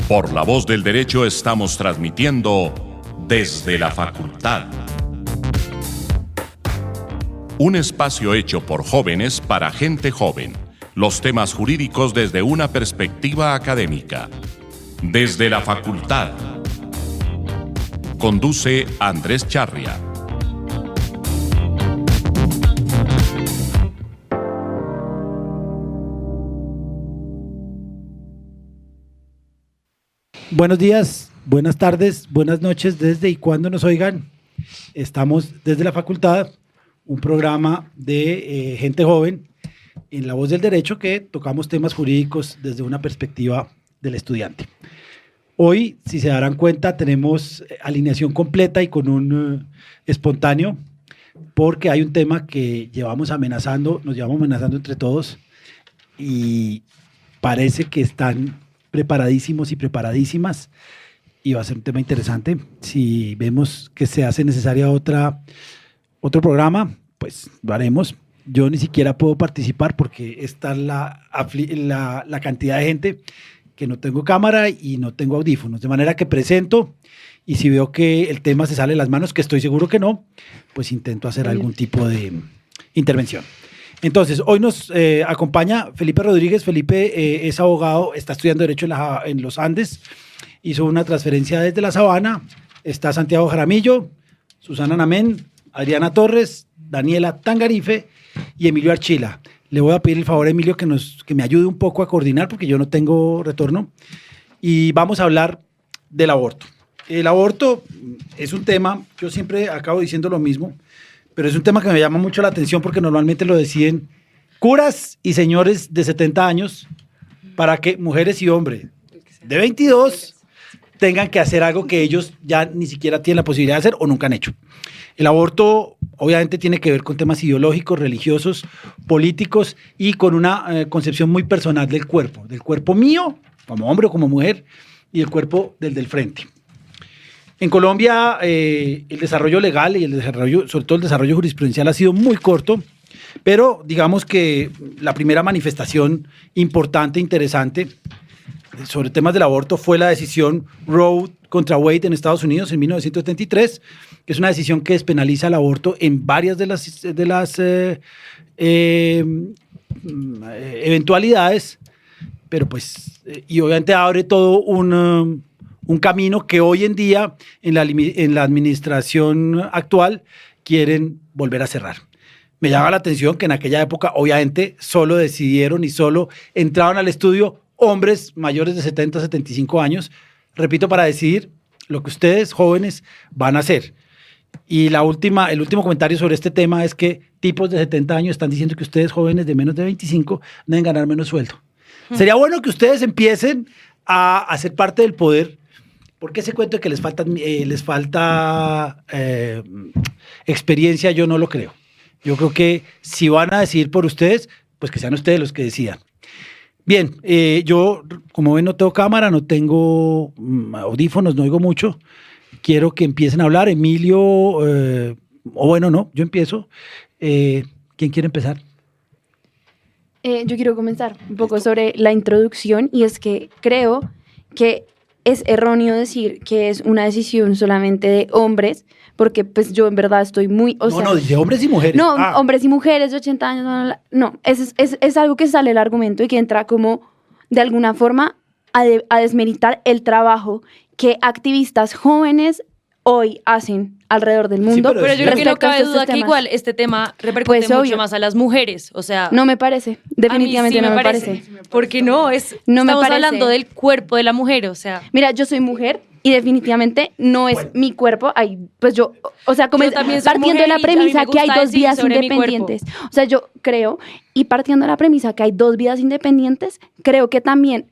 Por La Voz del Derecho estamos transmitiendo desde la facultad. Un espacio hecho por jóvenes para gente joven. Los temas jurídicos desde una perspectiva académica. Desde la facultad. Conduce Andrés Charria. Buenos días, buenas tardes, buenas noches, desde y cuando nos oigan. Estamos desde la facultad, un programa de gente joven en La Voz del Derecho que tocamos temas jurídicos desde una perspectiva del estudiante. Hoy, si se darán cuenta, tenemos alineación completa y con un espontáneo, porque hay un tema que nos llevamos amenazando entre todos y parece que están preparadísimos y preparadísimas, y va a ser un tema interesante. Si vemos que se hace necesaria otro programa, pues lo haremos. Yo ni siquiera puedo participar porque está la cantidad de gente que no tengo cámara y no tengo audífonos, de manera que presento, y si veo que el tema se sale de las manos, que estoy seguro que no, pues intento hacer algún tipo de intervención. Entonces, hoy nos acompaña Felipe Rodríguez. Felipe es abogado, está estudiando Derecho en los Andes, hizo una transferencia desde La Sabana. Está Santiago Jaramillo, Susana Namén, Adriana Torres, Daniela Tangarife y Emilio Archila. Le voy a pedir el favor a Emilio que me ayude un poco a coordinar porque yo no tengo retorno. Y vamos a hablar del aborto. El aborto es un tema, yo siempre acabo diciendo lo mismo, pero es un tema que me llama mucho la atención porque normalmente lo deciden curas y señores de 70 años para que mujeres y hombres de 22 tengan que hacer algo que ellos ya ni siquiera tienen la posibilidad de hacer o nunca han hecho. El aborto obviamente tiene que ver con temas ideológicos, religiosos, políticos y con una concepción muy personal del cuerpo mío, como hombre o como mujer, y el cuerpo del frente. En Colombia, el desarrollo legal y sobre todo el desarrollo jurisprudencial ha sido muy corto, pero digamos que la primera manifestación importante, interesante, sobre temas del aborto fue la decisión Roe contra Wade en Estados Unidos en 1973, que es una decisión que despenaliza el aborto en varias de las eventualidades, pero pues, y obviamente abre todo un camino que hoy en día en la administración actual quieren volver a cerrar. Me llama la atención que en aquella época obviamente solo decidieron y solo entraron al estudio hombres mayores de 70, 75 años, repito, para decidir lo que ustedes jóvenes van a hacer. Y el último comentario sobre este tema es que tipos de 70 años están diciendo que ustedes jóvenes de menos de 25 deben ganar menos sueldo. Sería bueno que ustedes empiecen a hacer parte del poder. Porque ese cuento de que les falta experiencia, yo no lo creo. Yo creo que si van a decidir por ustedes, pues que sean ustedes los que decidan. Bien, yo, como ven, no tengo cámara, no tengo audífonos, no oigo mucho. Quiero que empiecen a hablar. Emilio, yo empiezo. ¿Quién quiere empezar? Yo quiero comenzar un poco sobre la introducción, y es que creo que es erróneo decir que es una decisión solamente de hombres, porque pues yo en verdad estoy muy... No, de hombres y mujeres. No, hombres y mujeres de 80 años, no, es algo que sale el argumento y que entra como de alguna forma a desmeritar el trabajo que activistas jóvenes hoy hacen alrededor del mundo. Sí, pero yo creo que no cabe duda que igual este tema repercute pues mucho más a las mujeres, o sea... No me parece, definitivamente no me parece. Porque no, estamos hablando del cuerpo de la mujer, o sea... Mira, yo soy mujer y definitivamente no es mi cuerpo, pues yo, o sea, como partiendo de la premisa que hay dos vidas independientes. O sea, yo creo, y partiendo de la premisa que hay dos vidas independientes, creo que también,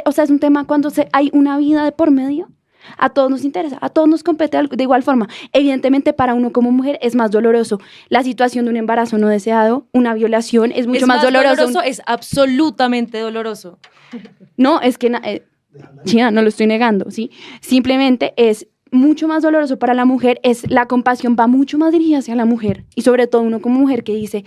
o sea, es un tema cuando hay una vida de por medio. A todos nos interesa, a todos nos compete de igual forma. Evidentemente, para uno como mujer es más doloroso la situación de un embarazo no deseado, una violación es mucho más doloroso. Es absolutamente doloroso. No, es que China, no lo estoy negando, ¿sí? Simplemente es mucho más doloroso para la mujer, la compasión va mucho más dirigida hacia la mujer, y sobre todo uno como mujer que dice,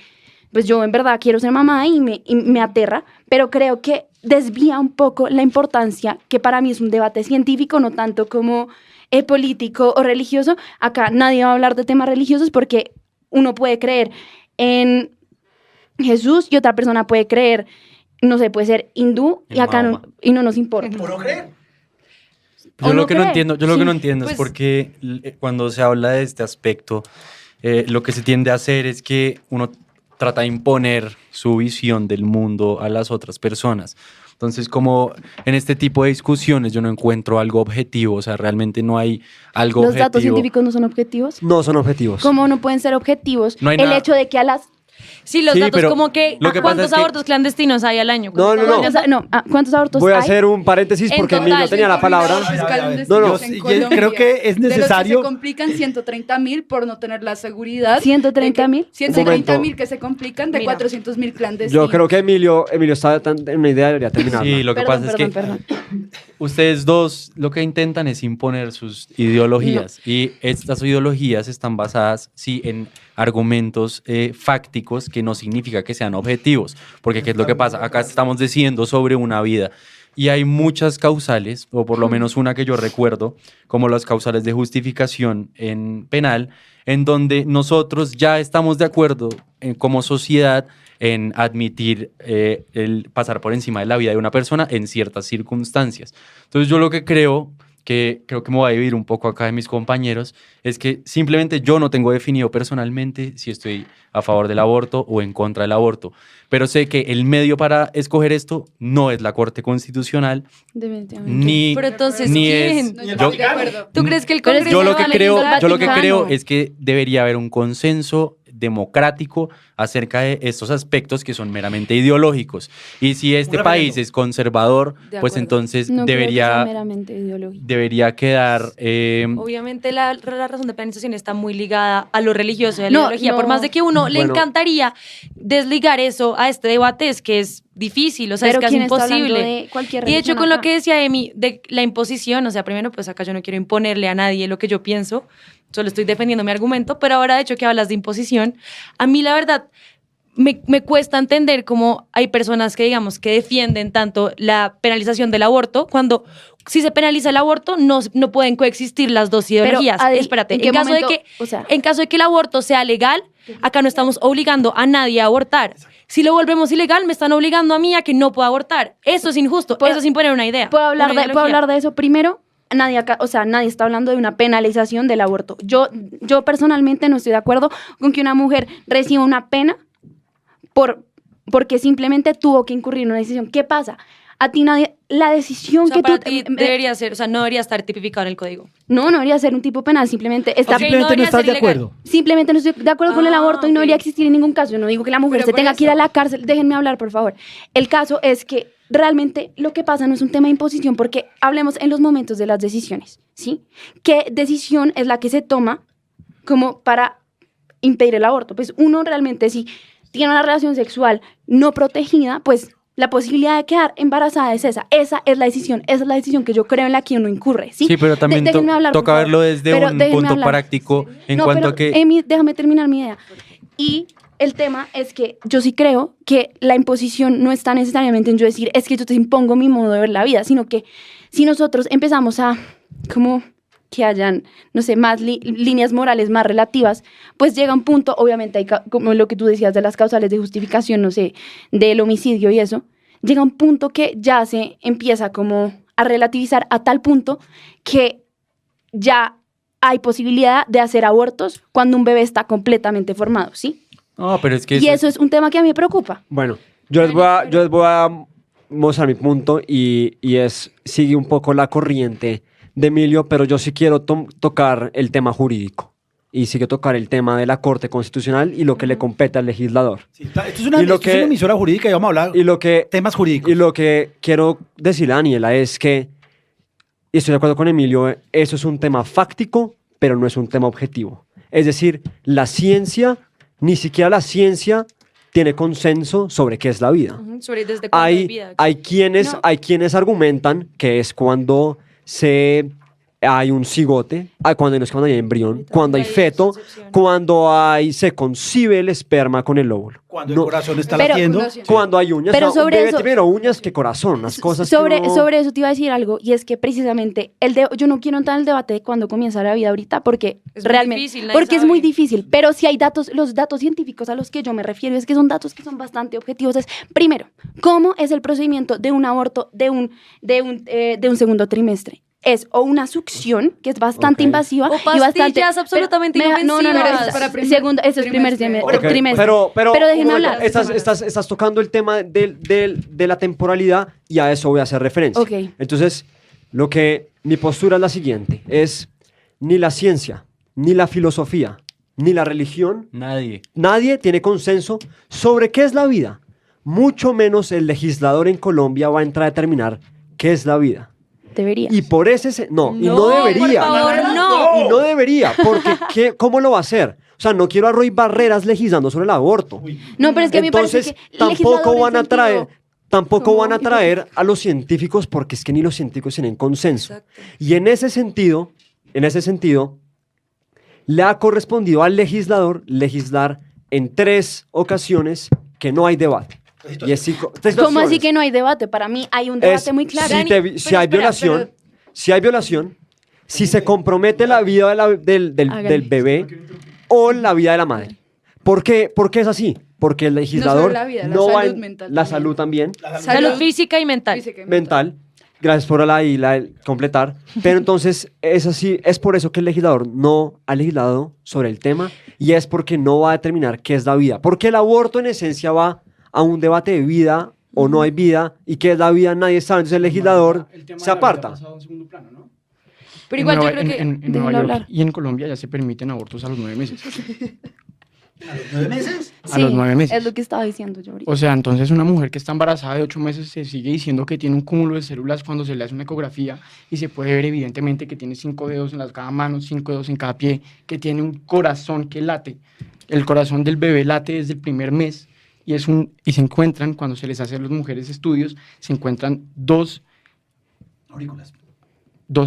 pues yo en verdad quiero ser mamá y me aterra, pero creo que desvía un poco la importancia, que para mí es un debate científico, no tanto como político o religioso. Acá nadie va a hablar de temas religiosos porque uno puede creer en Jesús y otra persona puede creer, no sé, puede ser hindú y acá no nos importa. ¿Por no creer? Yo lo que no entiendo es porque cuando se habla de este aspecto, lo que se tiende a hacer es que uno trata de imponer su visión del mundo a las otras personas. Entonces, como en este tipo de discusiones yo no encuentro algo objetivo, o sea, realmente no hay algo objetivo. ¿Los datos científicos no son objetivos? No son objetivos. ¿Cómo no pueden ser objetivos? No hay el nada. hecho de que a las... Sí, los datos pero como que lo que pasa ¿cuántos es que- abortos clandestinos hay al año? No. ¿Cuántos abortos Voy a hay? hacer un paréntesis En porque total, Emilio tenía la palabra. No. Yo creo que es necesario. De los que se complican 130,000 por no tener la seguridad. 130,000. 130,000 que se complican de Mira. 400,000 clandestinos. Yo creo que Emilio está en una idea, debería terminar. Sí, lo que pasa es que ustedes dos lo que intentan es imponer sus ideologías y estas ideologías están basadas, sí, en argumentos fácticos que no significa que sean objetivos, porque ¿qué es lo que pasa? Acá estamos diciendo sobre una vida y hay muchas causales, o por lo menos una que yo recuerdo, como las causales de justificación en penal, en donde nosotros ya estamos de acuerdo como sociedad en admitir el pasar por encima de la vida de una persona en ciertas circunstancias. Entonces yo lo que creo que me voy a dividir un poco acá de mis compañeros, es que simplemente yo no tengo definido personalmente si estoy a favor del aborto o en contra del aborto, pero sé que el medio para escoger esto no es la Corte Constitucional, ni, Pero entonces, ni ¿quién? es... No, yo- estoy de acuerdo. ¿Tú crees que el Pero Congreso yo lo que va a creo, legislar? yo lo que Vaticano. creo es que debería haber un consenso democrático acerca de estos aspectos que son meramente ideológicos. Y si este Un país referendo. es conservador, De pues acuerdo. entonces No creo que sea debería, meramente ideológico. debería quedar... Obviamente la razón de planificación está muy ligada a lo religioso y a la No, ideología. no. Por más de que uno le Bueno. encantaría desligar eso a este debate, es que es difícil, o sea, Pero es casi ¿quién está hablando imposible. de cualquier Y de hecho, religión con lo acá? que decía Emi, de la imposición, o sea, primero, pues acá yo no quiero imponerle a nadie lo que yo pienso, solo estoy defendiendo mi argumento, pero ahora, de hecho, que hablas de imposición, a mí la verdad me cuesta entender cómo hay personas que, digamos, que defienden tanto la penalización del aborto, cuando si se penaliza el aborto, no pueden coexistir las dos ideologías. Adri, Espérate, ¿en qué caso momento? de que, O sea- en caso de que el aborto sea legal, acá no estamos obligando a nadie a abortar. Si lo volvemos ilegal, me están obligando a mí a que no pueda abortar. Eso es injusto, ¿Puedo- eso es imponer una idea. ¿Puedo hablar, una ¿puedo ideología. hablar de eso primero? Nadie acá, o sea, nadie está hablando de una penalización del aborto. Yo personalmente no estoy de acuerdo con que una mujer reciba una pena porque simplemente tuvo que incurrir en una decisión. ¿Qué pasa? A ti nadie, la decisión O sea, que para tú... ti debería ser, o sea, no debería estar tipificado en el código. No debería ser un tipo penal, simplemente está... Ok, Simplemente no debería estás ser de ilegal. acuerdo. Simplemente no estoy de acuerdo con el aborto y no ok. debería existir en ningún caso. Yo no digo que la mujer Pero se por tenga que ir a eso. la cárcel. Déjenme hablar, por favor. El caso es que realmente lo que pasa no es un tema de imposición, porque hablemos en los momentos de las decisiones, ¿sí? ¿Qué decisión es la que se toma como para impedir el aborto? Pues uno realmente, si tiene una relación sexual no protegida, pues la posibilidad de quedar embarazada es esa. Esa es la decisión que yo creo en la que uno incurre, ¿sí? Sí, pero también Déjenme hablar, por toca favor. verlo desde Pero un déjenme punto hablar. práctico en No, cuanto pero, a que... Emi, déjame terminar mi idea. Y el tema es que yo sí creo que la imposición no está necesariamente en yo decir, es que yo te impongo mi modo de ver la vida, sino que si nosotros empezamos a como que hayan, no sé, más líneas morales más relativas, pues llega un punto, obviamente, hay como lo que tú decías de las causales de justificación, no sé, del homicidio y eso, llega un punto que ya se empieza como a relativizar a tal punto que ya hay posibilidad de hacer abortos cuando un bebé está completamente formado, ¿sí? No, pero es que Y eso es un tema que a mí me preocupa. Bueno, yo les voy a mostrar mi punto y sigue un poco la corriente de Emilio, pero yo sí quiero tocar el tema jurídico y sí quiero tocar el tema de la Corte Constitucional y lo que le compete al legislador. Sí, esto es una, Y lo esto es que- una emisora jurídica y vamos a hablar Y lo que, temas jurídicos. y lo que quiero decirle a Daniela es que, y estoy de acuerdo con Emilio, eso es un tema fáctico, pero no es un tema objetivo. Es decir, la ciencia, ni siquiera la ciencia tiene consenso sobre qué es la vida. Ujú, sobre desde cuándo hay vida. Hay quienes argumentan que es cuando se hay un cigote, cuando hay embrión, cuando hay Ahí hay feto, concepción. cuando se concibe el esperma con el óvulo. Cuando No, el corazón está Pero- latiendo. cuando hay uñas, Pero un sobre bebé eso- tiene primero uñas que corazón, unas cosas sobre, que uno- sobre eso te iba a decir algo, y es que precisamente yo no quiero entrar en el debate de cuándo comienza la vida ahorita, porque Es muy realmente, difícil, nadie porque es sabe. muy difícil, pero si hay datos, los datos científicos a los que yo me refiero, es que son datos que son bastante objetivos. Es, primero, ¿cómo es el procedimiento de un aborto de un segundo trimestre? Es o una succión, que es bastante Ok. invasiva, O y bastante... pastillas absolutamente No, no, no, inofensivas. es Para primer segundo, eso es primer trimestre. Ok, trimestre. Pero déjenme Julia, hablar. Estás tocando el tema de la temporalidad y a eso voy a hacer referencia. Ok. Entonces, mi postura es la siguiente, es ni la ciencia, ni la filosofía, ni la religión, nadie tiene consenso sobre qué es la vida. Mucho menos el legislador en Colombia va a entrar a determinar qué es la vida. Debería. Y por ese... No, y no No, debería. por favor, no. Y no debería, porque ¿cómo lo va a hacer? O sea, no quiero a Roy Barreras legislando sobre el aborto. No, pero es que a mí me parece Entonces, que tampoco van a traer... Tampoco como van a traer a los científicos porque es que ni los científicos tienen consenso. Y en ese sentido, le ha correspondido al legislador legislar en 3 ocasiones que no hay debate. Y es ¿Cómo así que no hay debate? Para mí hay un debate muy claro. si hay violación, si se compromete la vida del Hágale. bebé o la vida de la madre. ¿Por qué es así? Porque el legislador la vida, la no va salud en- mental la también. salud también, Salud física y mental. Física y mental. Gracias por completar. Pero entonces es así, es por eso que el legislador no ha legislado sobre el tema y es porque no va a determinar qué es la vida. Porque el aborto en esencia va a un debate de vida o no hay vida y qué es la vida nadie sabe. Entonces el legislador se aparta. Pero igual yo Nueva- creo que... en Déjenlo Nueva York hablar. y en Colombia ya se permiten abortos a los 9 meses. ¿A los 9 meses? A los 9 meses. Es lo que estaba diciendo yo ahorita. O sea, entonces una mujer que está embarazada de 8 meses se sigue diciendo que tiene un cúmulo de células cuando se le hace una ecografía y se puede ver evidentemente que tiene 5 dedos en cada mano, 5 dedos en cada pie, que tiene un corazón que late. El corazón del bebé late desde el primer mes y se encuentran, cuando se les hace a las mujeres estudios, se encuentran dos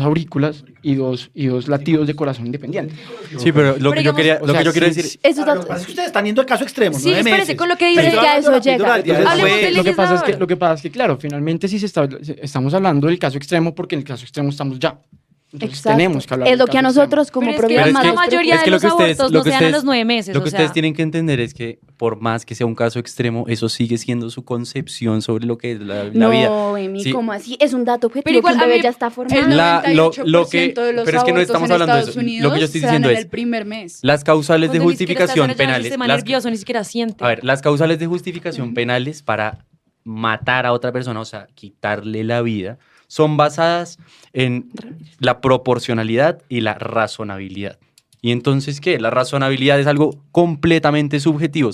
aurículas y dos latidos de corazón independiente. Sí, pero lo que yo digamos- quiero decir... Eso Lo que pasa es que ustedes están yendo al caso extremo. Sí, 9 espérese, meses. con lo que Pero dice estoy ya hablando eso de la píldora llega. del día Hablemos después. del Lo que pasa legislador. es que, claro, finalmente sí estamos hablando del caso extremo porque en el caso extremo estamos ya. Entonces Exacto. tenemos que hablar Es del lo que a caso extremo. nosotros como Pero es que programas la nos mayoría es que de lo los que ustedes- abortos lo no que se dan a ustedes- los 9 meses. Lo que o sea, ustedes tienen que entender es que por más que sea un caso extremo, eso sigue siendo su concepción sobre lo que es la vida. No, Emi, Sí. ¿cómo así? Es un dato objetivo Pero igual que un a bebé mí- ya está El formado. La- 98% de los pero es que no abortos estamos en hablando de Estados eso. Unidos Lo que yo estoy se dan diciendo en es- el primer mes. Las causales de cuando ni siquiera está justificación desarrollado el penales. sistema Las, nervioso, ni siquiera siente. a ver, las causales de justificación penales para matar a otra persona, o sea, quitarle la vida, son basadas en la proporcionalidad y la razonabilidad. Y entonces, ¿qué? La razonabilidad es algo completamente subjetivo.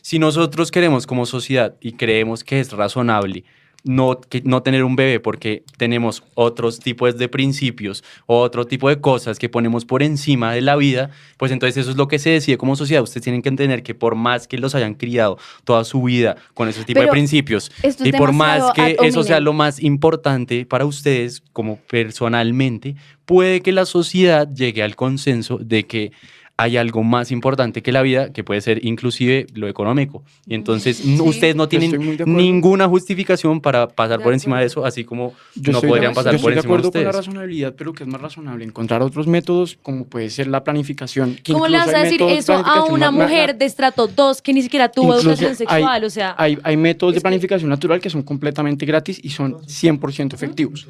Si nosotros queremos como sociedad y creemos que es razonable no tener un bebé porque tenemos otros tipos de principios o otro tipo de cosas que ponemos por encima de la vida, pues entonces eso es lo que se decide como sociedad. Ustedes tienen que entender que por más que los hayan criado toda su vida con ese tipo de Pero principios esto es y por demasiado más que ad eso sea hominem. lo más importante para ustedes como personalmente, puede que la sociedad llegue al consenso de que hay algo más importante que la vida, que puede ser inclusive lo económico. Y entonces ustedes no Yo estoy tienen muy de acuerdo. ninguna justificación para pasar De por encima de acuerdo. eso, así como Yo no estoy podrían de- pasar yo por estoy de encima de acuerdo con la ustedes. razonabilidad, pero que es más razonable encontrar otros métodos como puede ser la planificación. que ¿Cómo le incluso vas a hay decir métodos de eso a planificación una na- na- mujer de estrato 2 que ni siquiera tuvo Incluso educación sexual? O sea, hay métodos de es que- planificación natural que son completamente gratis y son 100% efectivos.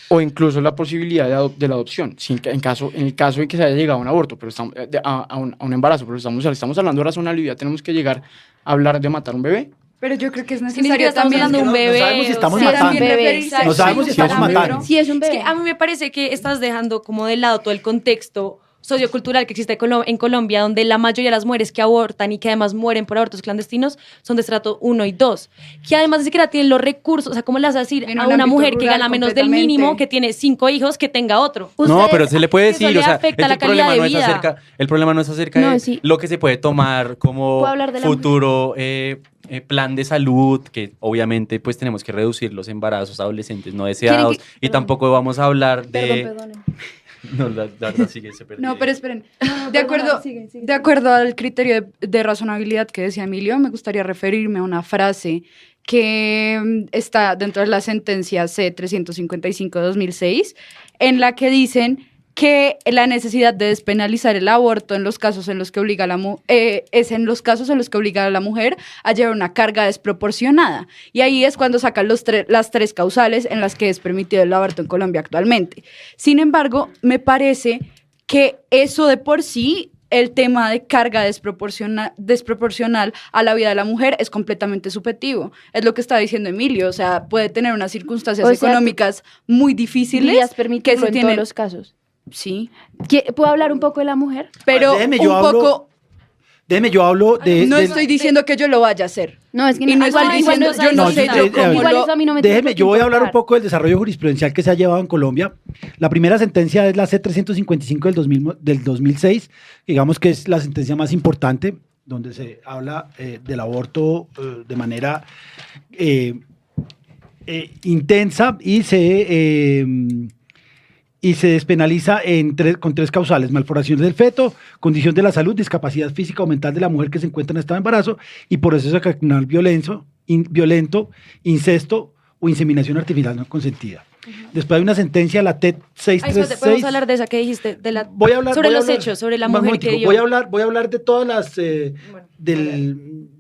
O incluso la posibilidad de la adopción, en el caso de que se haya llegado a un aborto, pero a un embarazo, pero estamos hablando de razonabilidad, tenemos que llegar a hablar de matar un bebé. Pero yo creo que es ni siquiera necesario estamos también. hablando de un No bebé. sabemos si o estamos sea, matando. también bebé. referirse- No sabemos si Sí, estamos parámetro. matando. Sí, es un Es bebé. que a mí me parece que estás dejando como de lado todo el contexto sociocultural que existe en Colombia, donde la mayoría de las mujeres que abortan y que además mueren por abortos clandestinos son de estrato 1 y 2, que además ni siquiera tienen los recursos. O sea, ¿cómo le vas a decir En a un una ámbito mujer que rural gana menos del completamente. mínimo, que tiene 5 hijos, que tenga otro? No, Ustedes- pero se le puede que eso decir, le o sea, afecta es la que el problema calidad no de es vida. el problema no es acerca No, de sí. lo que se puede tomar como ¿Puedo hablar del hambre? futuro plan de salud, que obviamente pues tenemos que reducir los embarazos adolescentes no deseados, y tampoco vamos a hablar de... Perdón. No, la verdad sigue, se perdió. No, pero esperen. De acuerdo al criterio de razonabilidad que decía Emilio, me gustaría referirme a una frase que está dentro de la sentencia C-355 de 2006, en la que dicen que la necesidad de despenalizar el aborto en los casos en los que obliga a la mujer a llevar una carga desproporcionada. Y ahí es cuando sacan las tres causales en las que es permitido el aborto en Colombia actualmente. Sin embargo, me parece que eso de por sí, el tema de carga desproporcional a la vida de la mujer es completamente subjetivo. Es lo que está diciendo Emilio, o sea, puede tener unas circunstancias económicas muy difíciles. ¿Dirías permitirlo en todos los casos? Sí. ¿Puedo hablar un poco de la mujer? Pero Déjeme, yo hablo de... No estoy diciendo que yo lo vaya a hacer. No, es que y no estoy diciendo, yo no sé yo cómo igual eso a mí no me tiene Déjeme, por qué yo voy a hablar un importar. poco del desarrollo jurisprudencial que se ha llevado en Colombia. La primera sentencia es la C-355 del 2006, digamos que es la sentencia más importante, donde se habla del aborto de manera intensa y se despenaliza con tres causales: malformación del feto, condición de la salud, discapacidad física o mental de la mujer que se encuentra en estado de embarazo y proceso carnal violento, incesto o inseminación artificial no consentida. Después hay una sentencia, la T-636. ¿Podemos hablar de esa que dijiste? Sobre los hechos, sobre la mujer que dio. Voy a hablar de todas las de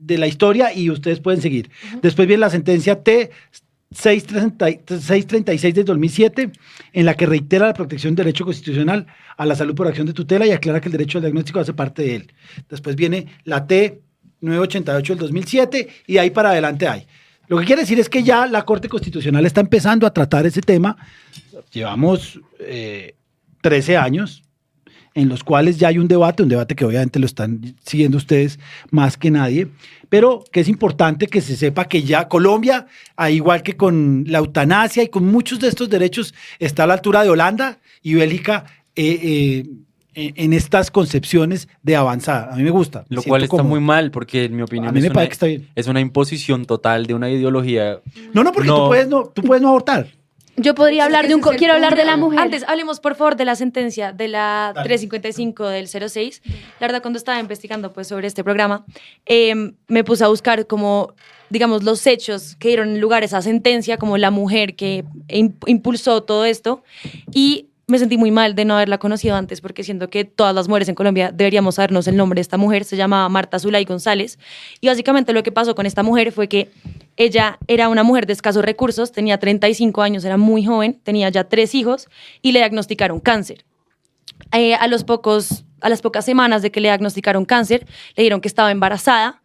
la historia y ustedes pueden seguir. Después viene la sentencia T-636 del 2007, en la que reitera la protección del derecho constitucional a la salud por acción de tutela y aclara que el derecho al diagnóstico hace parte de él. Después viene la T-988 del 2007 y de ahí para adelante hay. Lo que quiere decir es que ya la Corte Constitucional está empezando a tratar ese tema. Llevamos 13 años en los cuales ya hay un debate que obviamente lo están siguiendo ustedes más que nadie, pero que es importante que se sepa que ya Colombia, al igual que con la eutanasia y con muchos de estos derechos, está a la altura de Holanda y Bélgica en estas concepciones de avanzada. A mí me gusta. Lo cual está muy mal, porque en mi opinión a mí me parece que está bien. Es una imposición total de una ideología. No, porque tú puedes no abortar. Yo podría hablar quiero hablar de la mujer. Antes, hablemos por favor de la sentencia de la 355 del 06. La verdad, cuando estaba investigando pues sobre este programa, me puse a buscar como, digamos, los hechos que dieron lugar a esa sentencia, como la mujer que impulsó todo esto, y me sentí muy mal de no haberla conocido antes, porque siento que todas las mujeres en Colombia deberíamos sabernos el nombre de esta mujer. Se llamaba Marta Zulay González, y básicamente lo que pasó con esta mujer fue que ella era una mujer de escasos recursos, tenía 35 años, era muy joven, tenía ya 3 hijos y le diagnosticaron cáncer. A las pocas semanas de que le diagnosticaron cáncer, le dijeron que estaba embarazada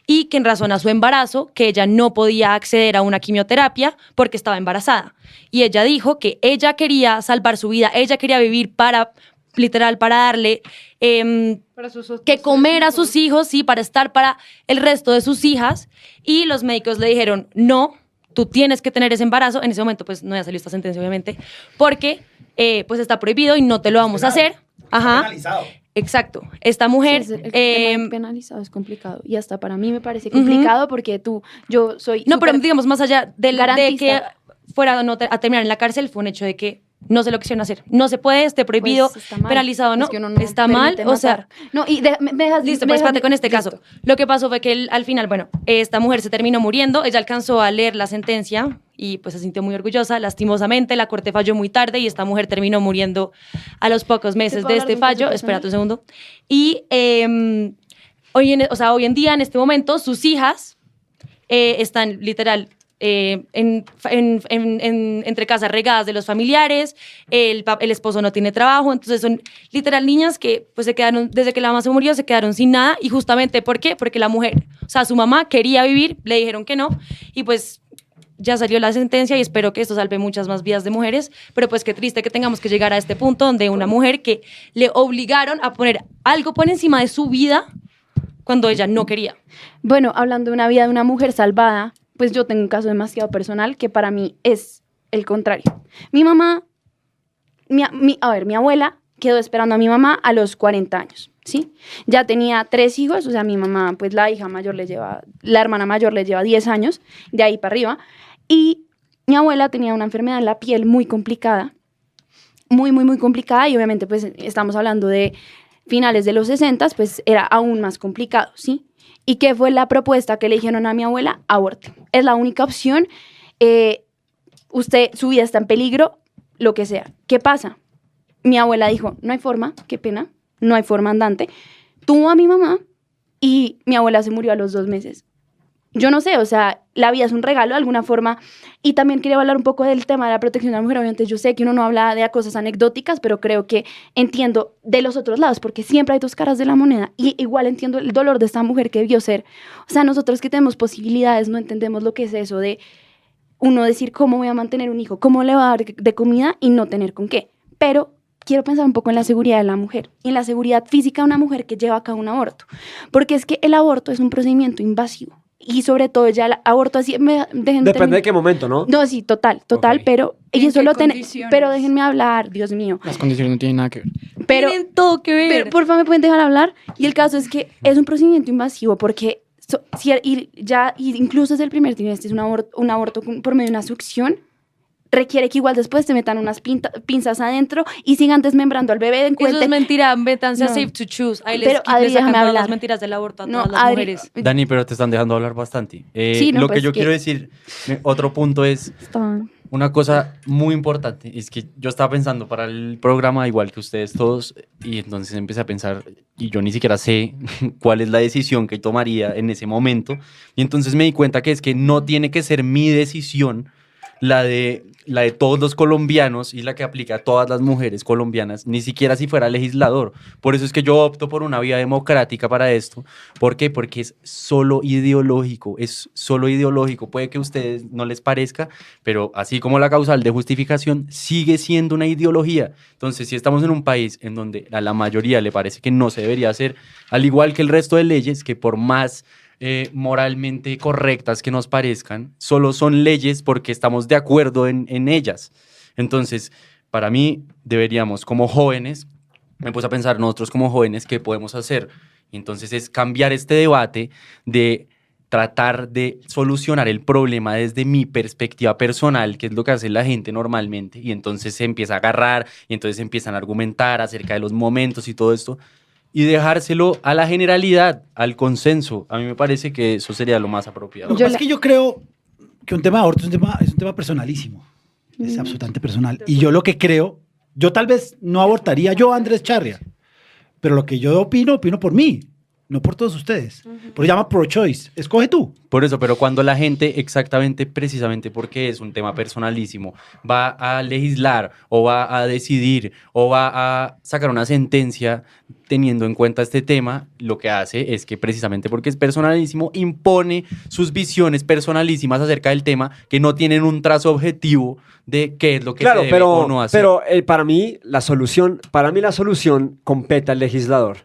y que en razón a su embarazo, que ella no podía acceder a una quimioterapia porque estaba embarazada. Y ella dijo que ella quería salvar su vida, ella quería vivir para darle que comer a sus hijos, sí, para estar para el resto de sus hijas. Y los médicos le dijeron, no, tú tienes que tener ese embarazo. En ese momento, pues, no había salido esta sentencia, obviamente, porque pues está prohibido y no te lo vamos a hacer. Ajá. Penalizado. Exacto. Esta mujer... Sí, el tema penalizado es complicado. Y hasta para mí me parece complicado porque yo soy... No, pero digamos, más allá de que fuera a terminar en la cárcel, fue un hecho de que no se lo quisieron hacer. No se puede, esté prohibido, pues penalizado, ¿no? Es que uno no está mal, o sea... No, y me dejas... Listo, pues espérate con este caso. Lo que pasó fue que al final, bueno, esta mujer se terminó muriendo, ella alcanzó a leer la sentencia y pues se sintió muy orgullosa. Lastimosamente, la corte falló muy tarde y esta mujer terminó muriendo a los pocos meses de este fallo. Espérate un segundo. Y hoy en día, en este momento, sus hijas están literal... entre casas regadas de los familiares, el esposo no tiene trabajo, entonces son literal niñas que pues se quedaron, desde que la mamá se murió, se quedaron sin nada. Y justamente, ¿por qué? Porque la mujer, o sea, su mamá quería vivir, le dijeron que no, y pues ya salió la sentencia y espero que esto salve muchas más vidas de mujeres, pero pues qué triste que tengamos que llegar a este punto donde una mujer que le obligaron a poner algo por encima de su vida cuando ella no quería. Bueno, hablando de una vida de una mujer salvada, pues yo tengo un caso demasiado personal que para mí es el contrario. Mi mamá, mi abuela quedó esperando a mi mamá a los 40 años, ¿sí? Ya tenía 3 hijos, o sea, mi mamá, pues la hermana mayor le lleva 10 años, de ahí para arriba, y mi abuela tenía una enfermedad en la piel muy complicada, muy, muy, muy complicada, y obviamente, pues, estamos hablando de finales de los 60, pues, era aún más complicado, ¿sí? ¿Y qué fue la propuesta que le dijeron a mi abuela? Aborte. Es la única opción, su vida está en peligro, lo que sea. ¿Qué pasa? Mi abuela dijo, no hay forma, qué pena, no hay forma andante. Tuvo a mi mamá y mi abuela se murió a los 2 meses. Yo no sé, o sea, la vida es un regalo de alguna forma. Y también quería hablar un poco del tema de la protección de la mujer. Obviamente yo sé que uno no habla de cosas anecdóticas, pero creo que entiendo de los otros lados, porque siempre hay 2 caras de la moneda. Y igual entiendo el dolor de esta mujer que debió ser. O sea, nosotros que tenemos posibilidades no entendemos lo que es eso de uno decir cómo voy a mantener un hijo, cómo le va a dar de comida y no tener con qué. Pero quiero pensar un poco en la seguridad de la mujer y en la seguridad física de una mujer que lleva a cabo un aborto. Porque es que el aborto es un procedimiento invasivo. Y sobre todo ya el aborto así... Depende de qué momento, ¿no? No, sí, total, Ok. pero... ¿En Y eso qué lo condiciones? pero déjenme hablar, Dios mío. Las condiciones no tienen nada que ver. Pero, Tienen todo que ver. pero por favor, ¿me pueden dejar hablar? Y el caso es que es un procedimiento invasivo porque incluso desde el primer trimestre es un aborto por medio de una succión, requiere que igual después te metan unas pinzas adentro y sigan desmembrando al bebé. Eso es mentira, métanse a No. Safe to Choose. Ahí Pero, les Adri, sacan déjame todas hablar. las mentiras del aborto a No, todas las Adri, mujeres. Dani, pero te están dejando hablar bastante. Sí, no, Lo que pues yo que- quiero decir, otro punto es una cosa muy importante. Es que yo estaba pensando para el programa, igual que ustedes todos, y entonces empecé a pensar, y yo ni siquiera sé cuál es la decisión que tomaría en ese momento. Y entonces me di cuenta que es que no tiene que ser mi decisión la de todos los colombianos y la que aplica a todas las mujeres colombianas, ni siquiera si fuera legislador. Por eso es que yo opto por una vía democrática para esto. ¿Por qué? Porque es solo ideológico, es solo ideológico. Puede que a ustedes no les parezca, pero así como la causal de justificación sigue siendo una ideología. Entonces, si estamos en un país en donde a la mayoría le parece que no se debería hacer, al igual que el resto de leyes, que por más moralmente correctas que nos parezcan, solo son leyes porque estamos de acuerdo en ellas. Entonces, para mí, deberíamos, como jóvenes, me puse a pensar nosotros como jóvenes, ¿qué podemos hacer? Y entonces es cambiar este debate de tratar de solucionar el problema desde mi perspectiva personal, que es lo que hace la gente normalmente, y entonces se empieza a agarrar, y entonces empiezan a argumentar acerca de los momentos y todo esto, y dejárselo a la generalidad, al consenso. A mí me parece que eso sería lo más apropiado. Lo que pasa es que yo creo que un tema de aborto es un tema personalísimo. Es absolutamente personal. Y yo lo que creo, yo tal vez no abortaría yo, Andrés Charria, pero lo que yo opino por mí, no por todos ustedes. Por eso se llama pro-choice. Escoge tú. Por eso, pero cuando la gente, exactamente, precisamente porque es un tema personalísimo, va a legislar o va a decidir o va a sacar una sentencia teniendo en cuenta este tema, lo que hace es que precisamente porque es personalísimo, impone sus visiones personalísimas acerca del tema que no tienen un trazo objetivo de qué es lo que se debe o no hacer. Pero para mí la solución compete al legislador.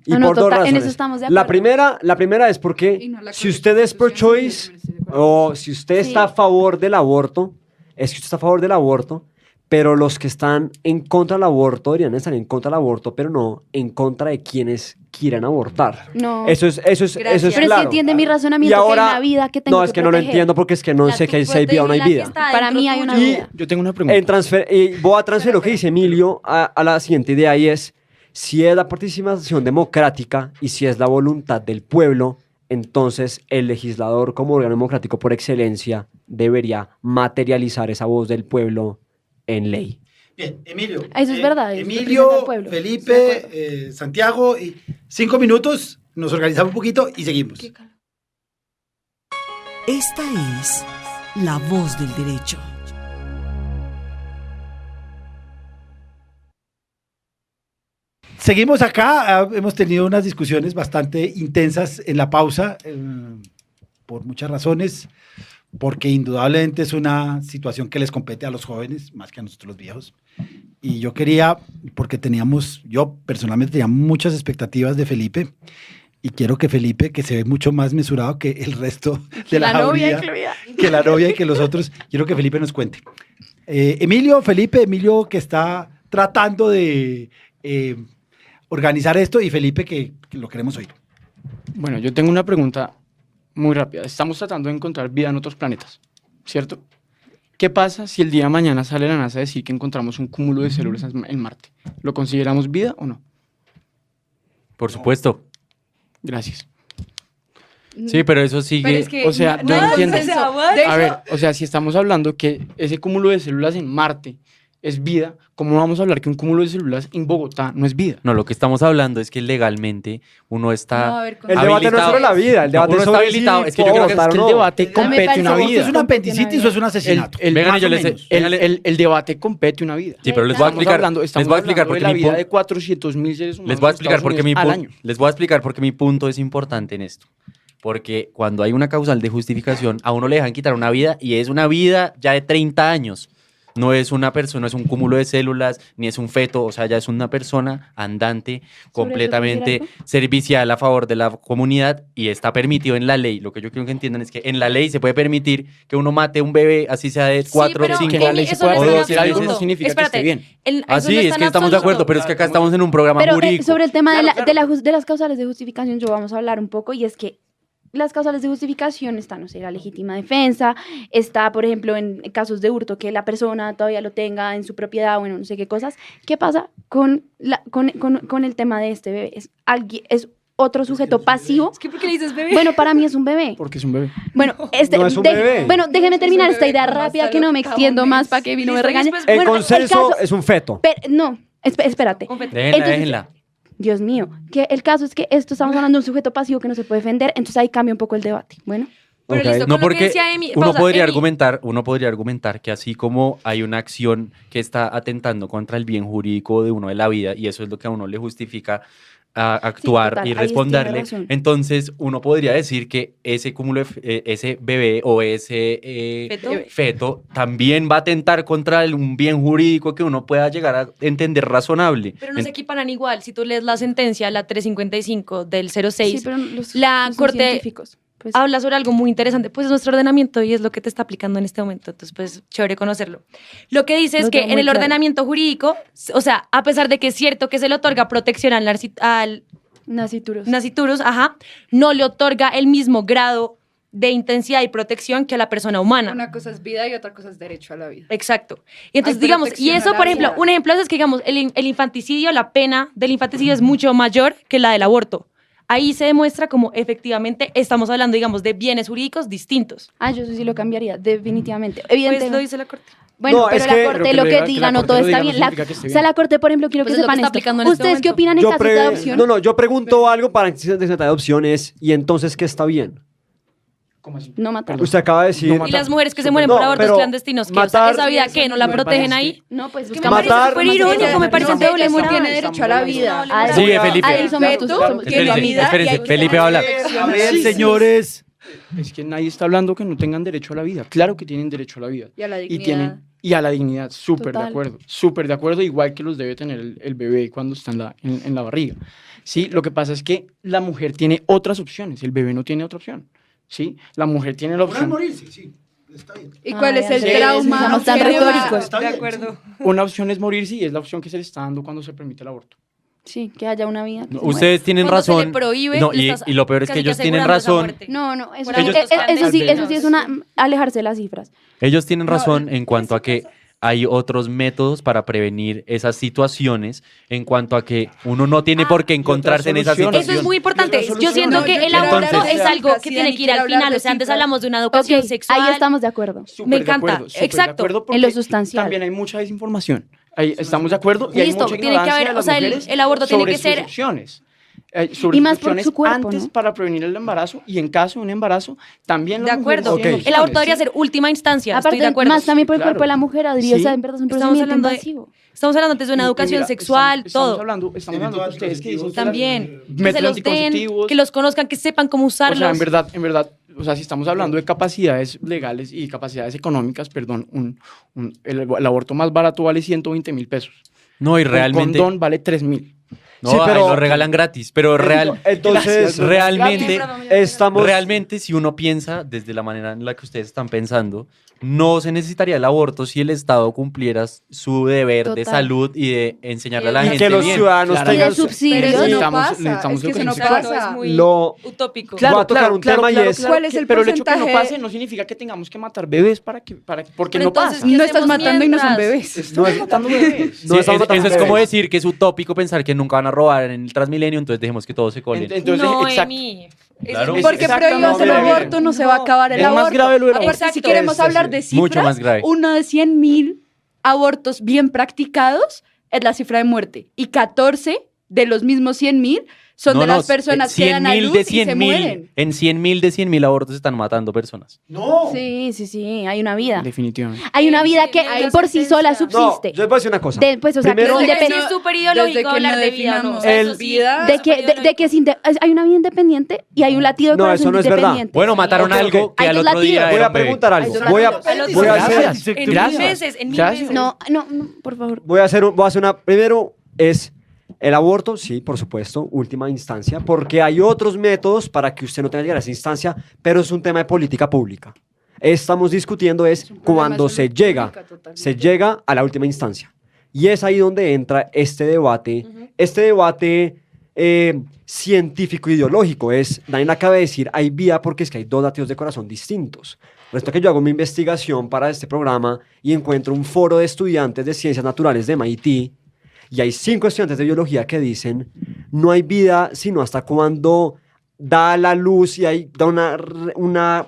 Y No, por dos total, en razones. eso estamos de La acuerdo. primera es porque Y no la si usted es pro-choice o si usted está a favor del aborto, es que usted está a favor del aborto, pero los que están en contra del aborto deberían estar en contra del aborto, pero no en contra de quienes quieran abortar. No. Eso es Pero es que claro. entiende mi razonamiento Y ahora, que hay una vida que tengo no, es que no lo proteger. entiendo porque es que no sé que si hay vida o no hay vida. Para mí hay una Y- vida. Yo tengo una pregunta. Y voy a transferir lo que dice Emilio a la siguiente idea y es, si es la participación democrática y si es la voluntad del pueblo, entonces el legislador como órgano democrático por excelencia debería materializar esa voz del pueblo en ley. Bien, Emilio. Eso es verdad, es representa Emilio, al pueblo. Felipe, Santiago, 5 minutos, nos organizamos un poquito y seguimos. Esta es La Voz del Derecho. Seguimos acá, hemos tenido unas discusiones bastante intensas en la pausa, por muchas razones, porque indudablemente es una situación que les compete a los jóvenes, más que a nosotros los viejos. Y yo quería, porque yo personalmente tenía muchas expectativas de Felipe, y quiero que Felipe, que se ve mucho más mesurado que el resto de la jauría, que la novia y que los otros, quiero que Felipe nos cuente. Emilio que está tratando de organizar esto y Felipe que lo queremos oír. Bueno, yo tengo una pregunta muy rápida. Estamos tratando de encontrar vida en otros planetas, ¿cierto? ¿Qué pasa si el día de mañana sale la NASA a decir que encontramos un cúmulo de células en Marte? ¿Lo consideramos vida o no? Por supuesto. Gracias. Sí, pero eso sigue. Pero es que O sea, yo no, entiendo. de A hecho, ver, o sea, si estamos hablando que ese cúmulo de células en Marte es vida, ¿cómo vamos a hablar que un cúmulo de células en Bogotá no es vida? No, lo que estamos hablando es que legalmente uno está No, a ver, El debate no es sobre la vida, el debate uno es está sobre habilitado. si Es que yo creo que puedo votar o el no. debate me compete parece una justo, ¿Esto vida. es una apendicitis o es un asesinato? Venga, Más yo o les- menos. El debate compete una vida. Sí, pero les voy a explicar. Estamos Les voy a explicar hablando porque de la mi vida punto. de 400.000 seres humanos Les voy a en explicar Estados porque mi Unidos al punto. año. Les voy a explicar porque mi punto es importante en esto. Porque cuando hay una causal de justificación, a uno le dejan quitar una vida y es una vida ya de 30 años. No es una persona, no es un cúmulo de células, ni es un feto, o sea, ya es una persona andante, completamente decir servicial a favor de la comunidad y está permitido en la ley. Lo que yo quiero que entiendan es que en la ley se puede permitir que uno mate a un bebé, así sea de 4 pero o 5 Que la Emi, ley se eso pueda no es tan decir algo no absoluto. significa Espérate, que esté bien. Así es que estamos de acuerdo, pero es que acá estamos en un programa Pero jurídico. sobre el tema Claro, de las causales de justificación, yo vamos a hablar un poco, y es que las causales de justificación están, no sé, la legítima defensa, está, por ejemplo, en casos de hurto, que la persona todavía lo tenga en su propiedad, bueno, no sé qué cosas. ¿Qué pasa con el tema de este bebé? Es otro sujeto pasivo. Es que ¿por qué le dices bebé? Bueno, para mí es un bebé. Porque es un bebé. Bueno, No es un bebé. bueno, déjeme terminar un esta bebé idea como rápida, hasta que no el me octavo extiendo más mes. para que no me Listo, y regañe. después- El Bueno, consenso caso- es un feto. no, espérate. Déjenla, Entonces, déjenla. Dios mío, que el caso es que esto estamos hablando de un sujeto pasivo que no se puede defender, entonces ahí cambia un poco el debate. Bueno, Pero Ok. listo, No, con lo que porque decía Emi, uno pausa, podría Emi, argumentar que así como hay una acción que está atentando contra el bien jurídico de uno de la vida, y eso es lo que a uno le justifica a actuar total, y ahí tiene responderle, razón. entonces uno podría decir que ese cúmulo, ese bebé o ese feto también va a atentar contra un bien jurídico que uno pueda llegar a entender razonable. pero no se equiparan igual. Si tú lees la sentencia, la 355 del 06, sí, pero los la son Corte científicos, pues. habla sobre algo muy interesante, pues es nuestro ordenamiento y es lo que te está aplicando en este momento, entonces pues chévere conocerlo. Lo que dice es Lo que tengo en muy el claro. ordenamiento jurídico, o sea, a pesar de que es cierto que se le otorga protección al Nasciturus. nasciturus, ajá, no le otorga el mismo grado de intensidad y protección que a la persona humana. Una cosa es vida y otra cosa es derecho a la vida. Exacto. Y entonces, Hay digamos, y protección a eso, la por ejemplo, vida. un ejemplo de eso es que, digamos, el infanticidio, la pena del infanticidio es mucho mayor que la del aborto. Ahí se demuestra como efectivamente estamos hablando, digamos, de bienes jurídicos distintos. Yo eso sí lo cambiaría, definitivamente. Pues Evidentemente. lo dice la Corte. Bueno, No, pero es la que- Corte Pero que lo lo que diga- que diga, la no Corte todo lo está diga no bien. La, significa que esté o sea, bien. la Corte, por ejemplo, quiero Pues que es lo que sepan está esto. aplicando en este ¿Ustedes qué momento. opinan en casos de adopción? No, yo pregunto algo para que se trata de adopciones y entonces, ¿qué está bien? ¿Cómo así? No matar. Usted acaba de decir... No Y las mujeres que se mueren No, por abortos pero clandestinos, que, o sea, matar- esa vida que no la Me protegen parece ahí. No, pues Es que que me parece Matar- súper irónico, me parece un No, doble ella sí moral. tiene derecho a la vida. Sí, Felipe. Ahí somos Respeto, somos- tiene Espérense, vida espérense, y hay Felipe va a hablar. A ver, señores. Es que nadie está hablando que no tengan derecho a la vida. Claro que tienen derecho a la vida. Y a la Y dignidad. y a la dignidad, súper de Total. acuerdo, súper de acuerdo, igual que los debe tener el bebé cuando está en la barriga. Sí, lo que pasa es que la mujer tiene otras opciones, el bebé no tiene otra opción. Sí, la mujer tiene la opción. morirse, sí. Está bien. ¿Y cuál es el sí, trauma? sí, somos tan que le va- retóricos. Está De bien, acuerdo. Una opción es morirse y es la opción que se le está dando cuando se permite el aborto. Sí, que haya una vida. que se Ustedes tienen Cuando se razón. le prohíbe, No, le y, estás y lo peor es que casi ellos tienen asegurando esa razón. muerte. muere. No, eso, Por ellos eso sí clandestinos. es alejarse de las cifras. Ellos tienen razón en cuanto a que hay otros métodos para prevenir esas situaciones, en cuanto a que uno no tiene por qué encontrarse en esas soluciones. situaciones. Eso es muy importante. Y otra Yo siento solución. que el No, yo quiero aborto hablar de es algo cifras, que sí, tiene Dani que ir al quiere hablar final. de O sea, antes cifras. hablamos de una educación Ok, sexual. ahí estamos de acuerdo. Súper Me de encanta, acuerdo, súper de exacto. acuerdo, En porque lo sustancial. También hay mucha desinformación. Ahí estamos de acuerdo y Listo, hay mucha tiene que ignorancia haber, de las o sea, mujeres el aborto tiene sobre que ser- sus opciones. Sobre Y sus más por opciones su cuerpo, antes ¿no? para prevenir el embarazo y en caso de un embarazo también De las mujeres acuerdo. tienen El aborto debería opciones, ser última instancia. Aparte, Estoy de acuerdo. más también por el Claro. cuerpo de la mujer, Adri. O Sí. sea, en verdad es un Estamos procedimiento hablando de- invasivo. Estamos hablando antes de una Y educación mira, sexual, estamos todo. hablando que ustedes que dicen que También. Que se métodos los den, anticonceptivos. que los conozcan, que sepan cómo O usarlos. sea, en verdad, o sea, si estamos hablando de capacidades legales y capacidades económicas, perdón, el aborto más barato vale 120.000 pesos. No, y Un realmente... condón vale 3.000. No, Sí, ahí pero- lo regalan gratis, pero Entonces, realmente, si uno piensa desde la manera en la que ustedes están pensando, no se necesitaría el aborto si el Estado cumpliera su deber de Total. salud y de enseñarle a la y gente que los bien. ciudadanos Claro. Y de tengan... subsidios. Pero eso no Necesitamos- pasa. necesitamos Es que eso no educación pasa. Es muy Lo- utópico. Voy a tocar un tema y es... ¿Cuál es el pero el hecho que no porcentaje? pase no significa que tengamos que matar bebés porque Pero no entonces, pasa. ¿qué No estás hacemos matando y no son mientras? bebés. Estamos matando bebés. No Sí, estamos matando eso es como bebés. decir que es utópico pensar que nunca van a robar en el Transmilenio, entonces dejemos que todos se colen. Entonces, no, exacto. Emi. Claro. Porque Exactamente. prohíbas el aborto, no se va a acabar el Es más aborto. grave lo del Aparte, aborto. si queremos hablar de cifras, Mucho más grave. uno de 100.000 abortos bien practicados es la cifra de muerte. Y 14 de los mismos 100.000 son de las personas que dan a 100.000 luz de y se 100.000 mueren. En 100.000 de 100.000 abortos están matando personas. No. Sí, hay una vida. Definitivamente. Hay una vida que Hay por sí sola sentencia. No, subsiste. yo les voy a decir una cosa. Pues, o sea, Primero- que Desde que independ- sí es súper ideológico Desde que hablar no de vida, ¿no? definamos O sea, eso el- sí, vida- de que hay una vida independiente y hay un latido de No, corazón eso no es verdad. independiente. Bueno, mataron Ok, algo ok. que Hay al dos otro día latidos. Voy era a un bebé. preguntar algo. Hay dos Voy a latidos. voy a hacer... Gracias. En 1000 Gracias. veces, en 1000 Gracias. veces. No, por favor. Voy a hacer una... Primero es el aborto, sí, por supuesto, última instancia, porque hay otros métodos para que usted no tenga que llegar a esa instancia, pero es un tema de política pública. Estamos discutiendo es cuando se llega a la última instancia. Y es ahí donde entra este debate científico ideológico. Daniel acaba de decir, hay vida porque es que hay dos latidos de corazón distintos. Resulta que yo hago mi investigación para este programa y encuentro un foro de estudiantes de ciencias naturales de MIT y hay 5 estudiantes de biología que dicen, no hay vida sino hasta cuando da la luz y hay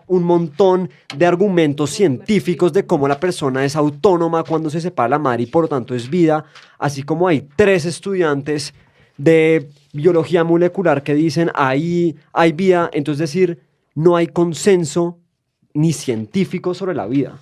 un montón de argumentos científicos de cómo la persona es autónoma cuando se separa la madre y por lo tanto es vida, así como hay 3 estudiantes de biología molecular que dicen ahí hay vida, entonces decir, no hay consenso ni científico sobre la vida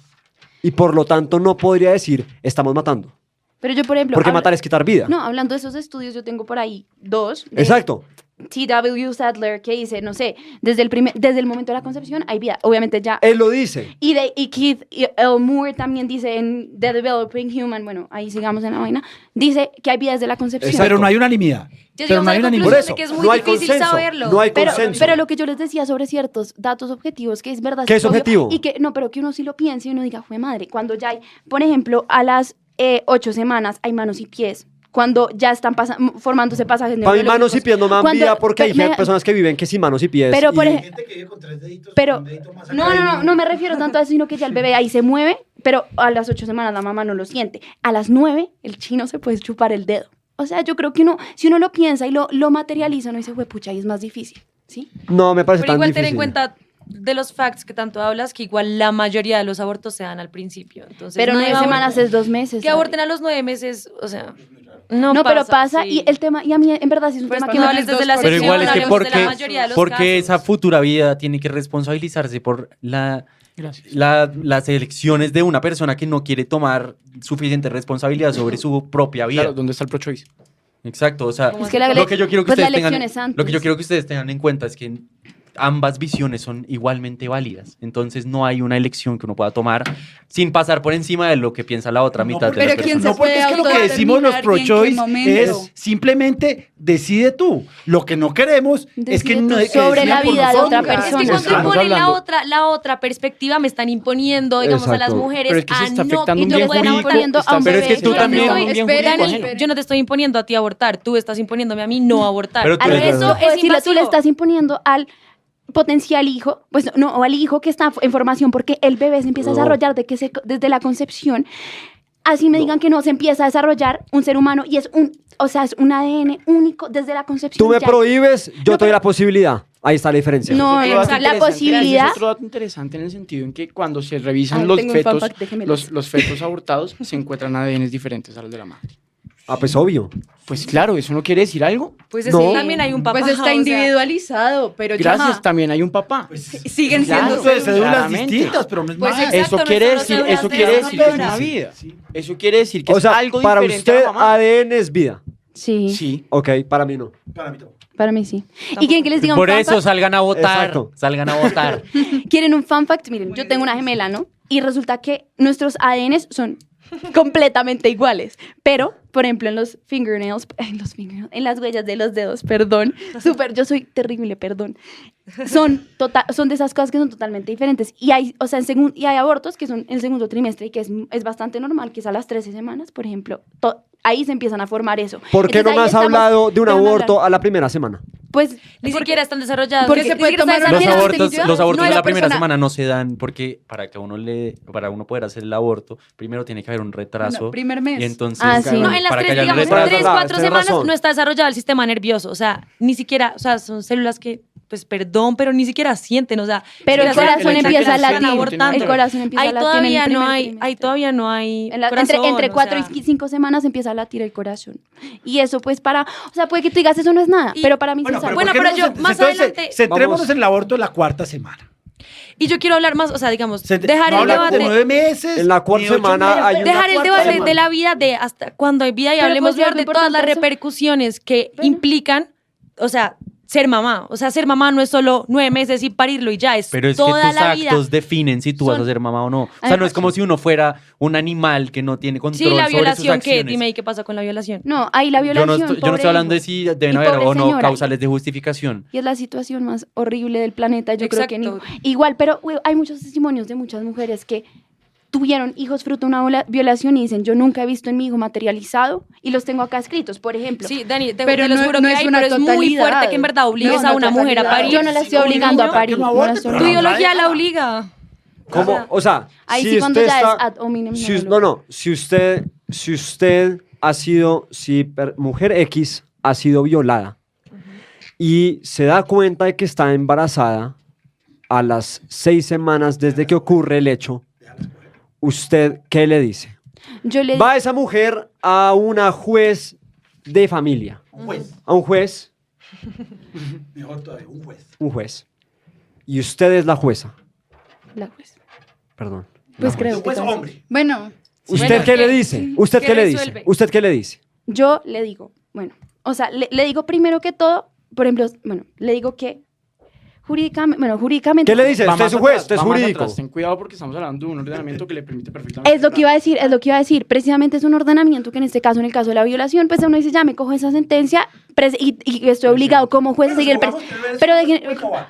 y por lo tanto no podría decir estamos matando, Pero yo, por ejemplo... porque matar es quitar vida. No, hablando de esos estudios, yo tengo por ahí 2. de Exacto. T.W. Sadler, que dice, no sé, desde el momento de la concepción hay vida. Obviamente ya... Él lo dice. Y Keith L. Moore también dice en The Developing Human, bueno, ahí sigamos en la vaina, dice que hay vida desde la concepción. Exacto. Pero no hay unanimidad. Ya Pero llegamos no a hay la unanimidad. Por conclusión eso, de que es no muy hay difícil consenso, saberlo. no hay Pero, consenso. pero lo que yo les decía sobre ciertos datos objetivos, que es verdad. ¿Qué es obvio, objetivo? Y que, no, pero que uno sí lo piense y uno diga, fue madre, cuando ya hay, por ejemplo, a las 8 semanas hay manos y pies, cuando ya están formándose pasajes Para mí manos y neurológicos. pies no me dan Cuando- vida porque hay me- personas que viven que sin manos y pies. Pero, y- por ejemplo, Gente que vive con 3 deditos. pero, con un dedito más acá no me refiero tanto a eso, sino que ya el bebé ahí se mueve, pero a las 8 semanas la mamá no lo siente. A las 9, el chino se puede chupar el dedo. O sea, yo creo que si uno lo piensa y lo materializa, uno dice, pucha, ahí es más difícil, ¿sí? No, me parece Pero tan igual difícil. ten en cuenta de los facts que tanto hablas, que igual la mayoría de los abortos se dan al principio. Entonces, Pero 9 nadie va a semanas es 2 meses. que ¿sabe? aborten a los 9 meses, o sea, No, pero pasa, sí. y el tema, y a mí en verdad sí es un Pues tema que no me hables desde la Pero sección, igual es que hablemos de la mayoría de los porque casos. esa futura vida tiene que responsabilizarse por Gracias. las elecciones de una persona que no quiere tomar suficiente responsabilidad sobre su propia vida. Claro, ¿dónde está el pro-choice? Exacto, o sea, Es que la- lo que yo quiero que pues la ustedes tengan, elección es antes. lo que yo quiero que ustedes tengan en cuenta es que ambas visiones son igualmente válidas. Entonces no hay una elección que uno pueda tomar sin pasar por encima de lo que piensa la otra mitad de pero las ¿quién personas. se porque es que lo que decimos los autodeterminar y en qué pro-choice momento? es simplemente decide tú. Lo que no queremos es que Decide no tú que sobre la decidan por vida de otra nosotros. Es que persona. cuando Estamos imponen hablando- la otra perspectiva, me están imponiendo, digamos, a las Exacto. mujeres Pero es que se está a no, afectando y un no bien pueden jurídico, abortar. a un Pero es que bebé. tú Yo no también- estoy- un bien espera, jurídico Dani, ajeno. Yo no te estoy imponiendo a ti a abortar, tú estás imponiéndome a mí no abortar. Pero tú Al eres- resto, Eso es tú le invasivo. estás imponiendo al potencial hijo, pues no, o al hijo que está en formación, porque el bebé se empieza a No. desarrollar desde la concepción. Así me digan que no, se empieza a desarrollar un ser humano y es es un ADN único desde la concepción. Tú me ya. prohíbes, yo No, te doy pero- la posibilidad. Ahí está la diferencia. No, Otro dato la interesante, posibilidad. Es otro dato interesante en el sentido en que cuando se revisan Ay, los tengo un fun fetos, fact de gemelos. los fetos abortados, se encuentran ADNs diferentes a los de la madre. Ah, pues obvio. Pues claro, ¿eso no quiere decir algo? Pues es No. que también hay un papá. Pues o está sea, individualizado, pero ya Gracias, también hay un papá. siguen Claro, siendo Entonces, cédulas claramente. distintas, pero no es Pues más. exacto, Eso no quiere solo decir, células eso de quiere la decir que es una persona. vida. Eso quiere decir que O es sea, algo para diferente usted a la mamá. ADN es vida. Sí, Sí. Ok, para mí no. Para mí tampoco. para mí sí. ¿Y quieren que les diga un Por fun eso fact? salgan a votar, Exacto. salgan a votar. ¿Quieren un fun fact? Miren, yo tengo una gemela, ¿no? Y resulta que nuestros ADNs son completamente iguales. Pero, por ejemplo, en las huellas de los dedos, perdón, yo soy terrible, perdón. Son de esas cosas que son totalmente diferentes. Y hay, o sea, y hay abortos que son en el segundo trimestre y que es bastante normal, que es a las 13 semanas, por ejemplo. Ahí se empiezan a formar eso. ¿Por qué no me has hablado de un aborto a la primera semana? Pues Ni siquiera están desarrollados. Porque se puede tomar Los abortos no, de la la primera persona- semana no se dan porque para uno poder hacer el aborto, primero tiene que haber un retraso. Bueno, primer mes. Y entonces, Sí. No, en las para que tres, haya un digamos, retraso. 3-4 Tienes semanas razón. no está desarrollado el sistema nervioso. O sea, ni siquiera, o sea, son células que, pues perdón, pero ni siquiera sienten, o sea. pero el ni siquiera corazón saben que empieza a están latir. abortando. El corazón empieza a Ahí latir. en el primer todavía no hay corazón, entre o 4 sea. y 5 semanas empieza a latir el corazón. Y eso pues o sea, puede que tú digas eso no es nada, pero para mí sí es algo. Bueno, ¿por qué pero no yo más adelante- Centrémonos Vamos. en el aborto de la 4ª semana. Y yo quiero hablar más, o sea, digamos, No dejar el hablamos de debate. 9 meses. En la cuarta ni 8 semana meses, hay una Dejar el cuarta debate semana. de la vida, de hasta cuando hay vida y Pero hablemos puede ser de todas las importante eso. repercusiones que Bueno. implican, o sea, ser mamá. O sea, ser mamá no es solo 9 meses y parirlo y ya, es Pero es que toda tus la vida. actos definen si tú vas a Son- ser mamá o no. O sea, no es como si uno fuera un animal que no tiene control Sí, la sobre sus violación, ¿qué? acciones. Dime, ¿y qué pasa con la violación? No, ahí la Yo violación. no estoy pobre hablando de hijo. si deben Y haber pobre o no señora. causales de justificación. Y es la situación más horrible del planeta, yo creo que Exacto. igual, pero güey, hay muchos testimonios de muchas mujeres que tuvieron hijos fruto de una violación y dicen, yo nunca he visto en mi hijo materializado y los tengo acá escritos, por ejemplo. Sí, Dani, te Pero los no- juro no que es hay, una pero es muy totalidad. fuerte que en verdad obligues No, a no, una mujer a totalidad. parir. Yo no la estoy obligando a parir. Que no no la aborte, estoy pero Tu no, obligando. ideología la déjala. obliga. ¿Cómo? O sea, Ahí si sí cuando usted ya está, es ad hominem. si, no lo- si usted ha sido, mujer X ha sido violada y se da cuenta de que está embarazada a las 6 semanas desde que ocurre el hecho, ¿usted qué le dice? Yo le Va esa mujer a una juez de familia, a un juez, Mejor todavía, un juez. un juez, y usted es la jueza, la juez. perdón. Pues la creo Un que juez también. hombre. Bueno, ¿Usted Bueno, qué le ¿qué? dice? ¿Usted ¿Qué qué le dice? resuelve? ¿Usted qué le dice? Yo le digo, bueno, o sea, le digo primero que todo, por ejemplo, bueno, le digo que jurídicamente. ¿Qué le dice? Va Usted más es un juez, atrás, usted es va más jurídico. atrás. Ten cuidado porque estamos hablando de un ordenamiento que le permite perfectamente. Es lo que iba a decir. Precisamente es un ordenamiento que en este caso, en el caso de la violación, pues uno dice, ya me cojo esa sentencia y estoy obligado como juez a seguir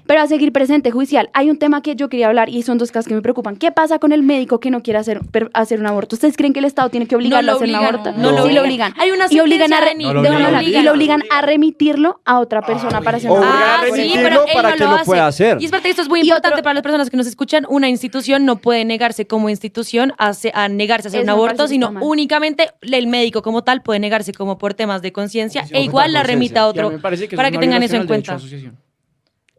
pero a seguir presente judicial. Hay un tema que yo quería hablar y son dos cosas que me preocupan. ¿Qué pasa con el médico que no quiere hacer un aborto? ¿Ustedes creen que el Estado tiene que obligarlo a hacer un aborto? no lo Sí obligan. lo obligan. Hay una Y obligan a sentencia, Dani. No lo déjame hablar. obligan. Y lo obligan a remitirlo a otra persona para hacer un Obligan aborto. a remitirlo para que lo pueda hacer. Y es verdad, esto es muy Y importante otro- para las personas que nos escuchan. Una institución no puede negarse como institución a negarse a hacer Eso un me aborto, parece que sino está mal. únicamente el médico como tal puede negarse como por temas de conciencia e igual la remita a otro para que tengan eso en cuenta.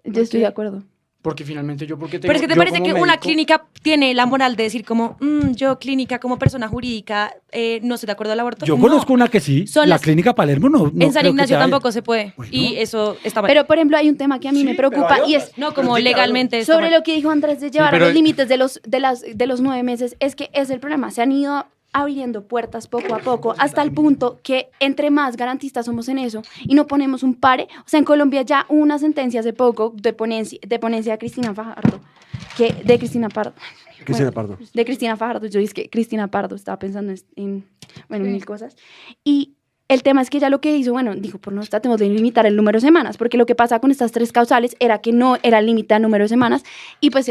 Yo estoy de acuerdo. Porque finalmente yo, porque tengo, Pero es que te yo parece como que una médico- clínica tiene la moral de decir como, yo clínica como persona jurídica no estoy de acuerdo al aborto. Yo No. conozco una que sí, Son la las- clínica Palermo no. En San creo que Ignacio sea- tampoco se puede. Bueno. Y eso está mal. Pero, por ejemplo, hay un tema que a mí me preocupa y es no, como legalmente está sobre mal. lo que dijo Andrés de llevar pero- a los límites de los 9 meses, es que es el problema. Se han ido abriendo puertas poco a poco hasta el punto que entre más garantistas somos en eso y no ponemos un pare. O sea, en Colombia ya hubo una sentencia hace poco de ponencia de Cristina Fajardo, de Cristina Pardo. Cristina Bueno, Pardo. De Cristina Fajardo. Yo dije que Cristina Pardo estaba pensando en mil cosas. Y el tema es que ella lo que hizo, bueno, dijo, por no tratemos de limitar el número de semanas, porque lo que pasa con estas 3 causales era que no era el límite al número de semanas y pues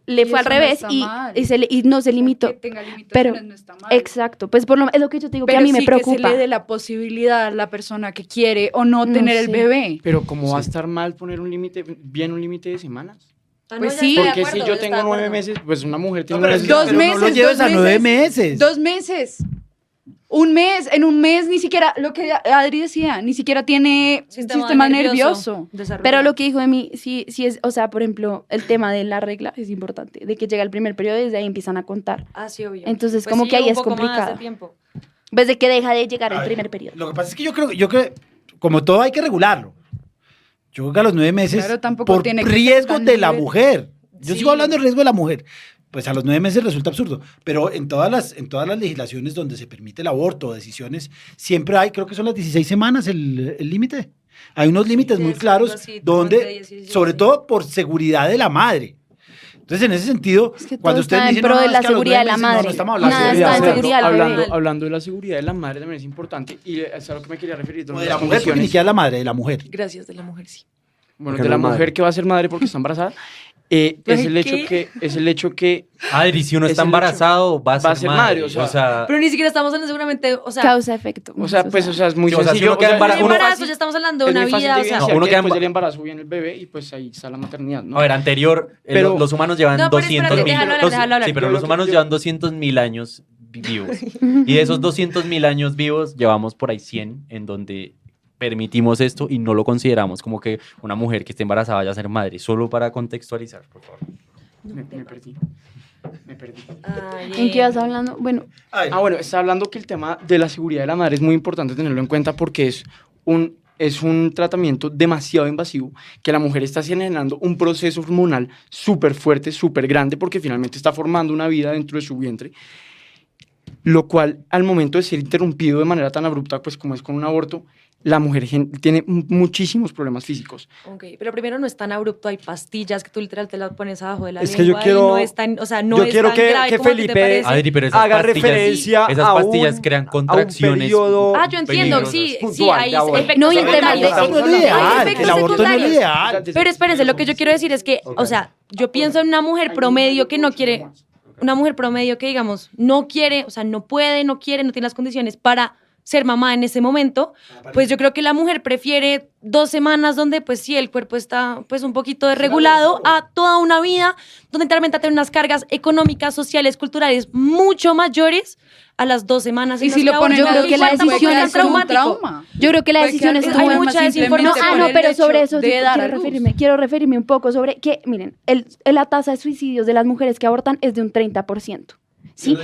le Y fue al eso no revés está y, mal. y no se limitó. que tenga limitaciones Pero, no está mal. exacto, pues es lo que yo te digo Pero que a mí me sí preocupa. que se le dé la posibilidad a la persona que quiere o no No tener el sé. bebé. Pero ¿cómo va a estar mal poner un límite, bien un límite de semanas? Pues sí. Porque si yo tengo 9 meses, pues una mujer tiene No, pero 9 Dos pero meses, no lo lleves 2 a 9 meses. meses. 2 meses. Un mes, en un mes ni siquiera, lo que Adri decía, ni siquiera tiene sistema nervioso. Pero lo que dijo de mí, sí es, o sea, por ejemplo, el tema de la regla es importante, de que llega el primer periodo y desde ahí empiezan a contar. Ah, sí, obvio. Entonces, Pues como sí, que ahí un es poco más de complicado. tiempo. Desde que deja de llegar el primer periodo. Lo que pasa es que yo creo, como todo hay que regularlo. Yo creo que a los 9 meses, Claro, tampoco por tiene que ser riesgo tan de la nivel. mujer. Yo Sí. sigo hablando del riesgo de la mujer. Pues a los 9 meses resulta absurdo. Pero en todas las legislaciones donde se permite el aborto o decisiones, siempre hay, creo que son las 16 semanas el límite. Hay unos límites muy es claros algo así, donde, como entre 10 y 16. sobre todo por seguridad de la madre. Entonces, en ese sentido, Es que todo cuando ustedes está en dicen, pro no, de es la que a los seguridad de 9 la meses, madre. no estamos hablando Nada de está en seguridad. seguridad del bebé. Hablando de la seguridad de la madre también es importante y es a lo que me quería referir. O de la mujer, porque ni siquiera es la madre, de la mujer. Gracias de la mujer, sí. Bueno, Porque de no la es madre. mujer que va a ser madre porque está embarazada, es el hecho que Adri, si uno Es está el hecho. embarazado, va a ser madre. o sea, Pero ni siquiera estamos hablando seguramente, o sea, Causa-efecto. o sea, pues, o sea, es muy Sí, o sea, si sencillo. uno queda o sea, embarazado, el uno embarazo fácil- ya estamos hablando de es una muy fácil vida, de o sea, evidenciar uno que queda después emba- del embarazo viene el bebé y pues ahí está la maternidad, ¿no? A ver, anterior, Pero- los humanos llevan No, pero 200 espérate, mil. déjalo hablar. Sí, pero Yo los lo que- humanos yo- llevan 200.000 años vivos. Y de esos 200.000 años vivos, llevamos por ahí 100 en donde permitimos esto y no lo consideramos como que una mujer que esté embarazada vaya a ser madre. Solo para contextualizar, por favor. Me perdí. Me perdí. ¿En qué ibas hablando? Bueno, Ah, bueno, está hablando que el tema de la seguridad de la madre es muy importante tenerlo en cuenta porque es un tratamiento demasiado invasivo que la mujer está generando un proceso hormonal súper fuerte, súper grande, porque finalmente está formando una vida dentro de su vientre, lo cual al momento de ser interrumpido de manera tan abrupta, pues como es con un aborto, la mujer tiene muchísimos problemas físicos. Ok, pero primero no es tan abrupto, hay pastillas que tú literal te las pones abajo de la Es que yo lengua y quiero- no es tan, o sea, no yo es quiero tan que- grave que como a ti te Felipe parece. Adri, pero esas haga pastillas, referencia esas a pastillas un- crean a un contracciones. periodo Ah, yo entiendo, peligrosas. sí, sí, puntual hay de aborto. efectos No, y el tema secundarios. de- Eso no es lo Hay ideal, efectos el aborto no es lo secundarios. ideal. Pero espérense, lo que yo quiero decir es que, o sea, yo pienso en una mujer promedio que no quiere, una mujer promedio que, digamos, no quiere, o sea, no puede, no quiere, no tiene las condiciones para ser mamá en ese momento, pues yo creo que la mujer prefiere 2 semanas donde, pues sí, el cuerpo está, pues, un poquito desregulado a toda una vida donde realmente tiene unas cargas económicas, sociales, culturales mucho mayores a las 2 semanas. Y en si las lo que ponen yo abortan. creo que la Igual tampoco decisión tan es como un trauma. yo creo que la Puede decisión quedar- estuvo hay en mucha más desinformación. No, por el pero hecho sobre eso sí de dar quiero a luz. quiero referirme un poco sobre que, miren, la tasa de suicidios de las mujeres que abortan es de un 30%. ¿Sí?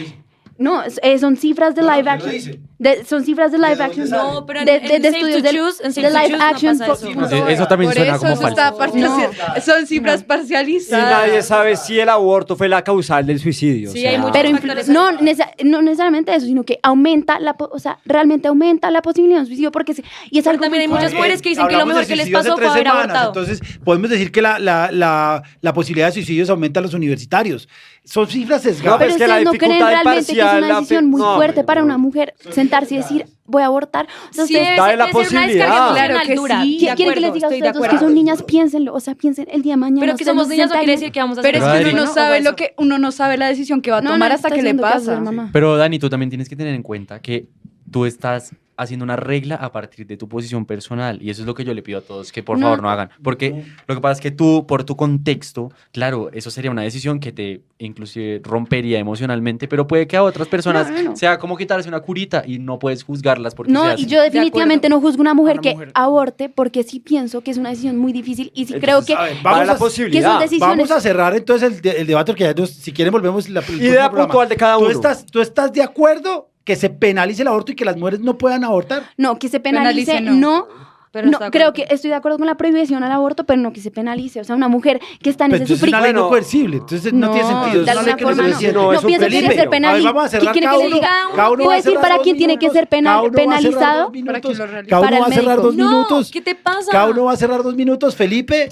No, son cifras de live action. Son cifras de live action. No, pero en de Safe to estudios de Choose, en Safe de to live Choose no action. pasa eso. Sí, eso también Por suena eso como eso falso. está son cifras Y parcializadas. nadie sabe si el aborto fue la causal del suicidio. Sí, o sea, hay muchos Pero factores no, ahí. no necesariamente eso, sino que aumenta o sea, realmente aumenta la posibilidad de un suicidio porque y es Pero algo también hay muy muchas fuerte. mujeres que dicen que lo Hablamos mejor de que les suicidio hace pasó fue 3 haber semanas, abortado. Entonces, podemos decir que la posibilidad de suicidios aumenta a los universitarios. Son cifras sesgadas. pero Pero es que la ustedes no creen dificultad realmente que es imparcial, una decisión muy no, fuerte hombre, para no. una mujer sentarse y decir, voy a abortar. O sea, Sí, ustedes- dale la debe ser una posibilidad. descarga Claro emocional que dura. sí. ¿Quieren que les diga a Estoy de ustedes dos que acuerdo. son niñas? Piénsenlo, o sea, piensen el día de mañana. Pero que ustedes somos no se niñas no quiere sentarían- decir que vamos a hacer Pero es Pero que Adri- uno no ¿no? sabe O lo que uno no sabe la decisión que va a No, tomar no, hasta está que le haciendo caso de pasa. mamá. Pero Dani, tú también tienes que tener en cuenta que tú estás haciendo una regla a partir de tu posición personal y eso es lo que yo le pido a todos que por No. favor no hagan, porque lo que pasa es que tú, por tu contexto, claro, eso sería una decisión que te inclusive rompería emocionalmente, pero puede que a otras personas No. sea como quitarse una curita y no puedes juzgarlas porque No, se y hacen. yo definitivamente no juzgo a una mujer Una que mujer. aborte porque sí pienso que es una decisión muy difícil y sí creo que, a ver, Vale vamos la a- que son posibilidad. decisiones. Vamos a cerrar entonces el debate, porque ya si quieren volvemos el Idea próximo programa. puntual de cada ¿Tú uno. estás de acuerdo que se penalice el aborto y que las mujeres no puedan abortar? No, que se penalice, Penalice, no. Pero no No, está de creo acuerdo. que estoy de acuerdo con la prohibición al aborto, pero no que se penalice. O sea, una mujer que está en Pero ese entonces es una ley no Bueno, coercible, entonces no tiene sentido. de Es una alguna ley que no forma se no. decide. No, No, es un pienso que debe peligro. ser penalizado. A ver, vamos a cerrar ¿Quiere cada que le uno. diga? Cada uno Iba va a a decir cerrar para 2 quién tiene que ser Cada uno va a cerrar penalizado. 2 minutos. Para que lo realice. Cada uno Para va a el cerrar médico. 2 No, minutos. ¿qué te pasa? Cada uno va a cerrar 2 minutos. Felipe,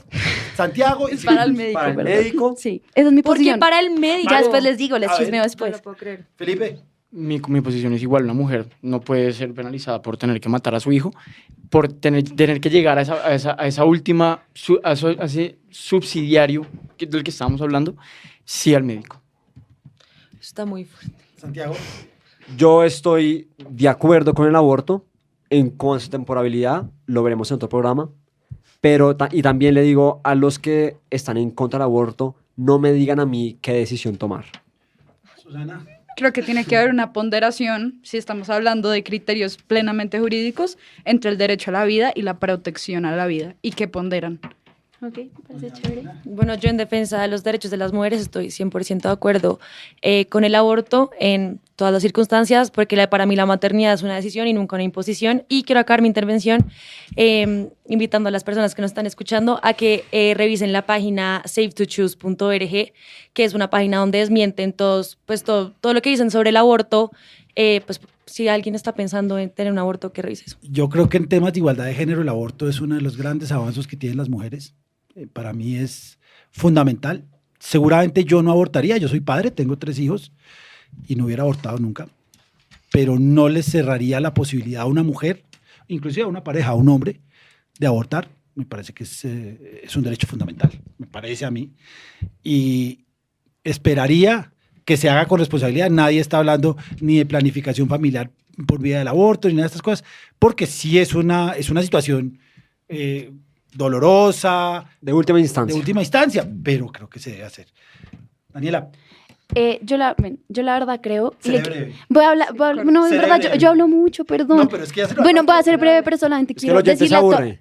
Santiago. Es para el médico. Para el ¿verdad? médico. Sí, esa es mi ¿Por qué posición. para el médico? Ya después les digo, les A ver. chismeo No después. lo puedo creer. Felipe. Mi posición es igual, una mujer no puede ser penalizada por tener que matar a su hijo, por tener que llegar a esa última, a ese subsidiario del que estábamos hablando, sí al médico. Está muy fuerte. Santiago. Yo estoy de acuerdo con el aborto en cuanto a su temporalidad, lo veremos en otro programa, pero y también le digo a los que están en contra del aborto, no me digan a mí qué decisión tomar. Susana. Creo que tiene que haber una ponderación, si estamos hablando de criterios plenamente jurídicos, entre el derecho a la vida y la protección a la vida. ¿Y qué ponderan? Ok, me parece chévere. Bueno, yo en defensa de los derechos de las mujeres estoy 100% de acuerdo con el aborto en todas las circunstancias, porque para mí la maternidad es una decisión y nunca una imposición. Y quiero acabar mi intervención invitando a las personas que nos están escuchando a que revisen la página safetochoose.org, que es una página donde desmienten todo lo que dicen sobre el aborto. Pues si alguien está pensando en tener un aborto, que revise eso. Yo creo que en temas de igualdad de género el aborto es uno de los grandes avances que tienen las mujeres. Para mí es fundamental. seguramente yo no abortaría, yo soy padre, tengo 3 hijos y no hubiera abortado nunca, pero no les cerraría la posibilidad a una mujer, inclusive a una pareja, a un hombre, de abortar. Me parece que es un derecho fundamental, me parece a mí. Y esperaría que se haga con responsabilidad. Nadie está hablando ni de planificación familiar por vía del aborto, ni nada de estas cosas, porque sí es una situación dolorosa. De última instancia. De última instancia, pero creo que se debe hacer. Daniela. Yo la verdad creo... Seré breve. Voy a hablar... no, en Seré verdad, breve. yo hablo mucho, perdón. No, pero es que ya se lo Bueno, acabo voy a de ser breve, pero solamente Es que quiero el oyente decirle se aburre.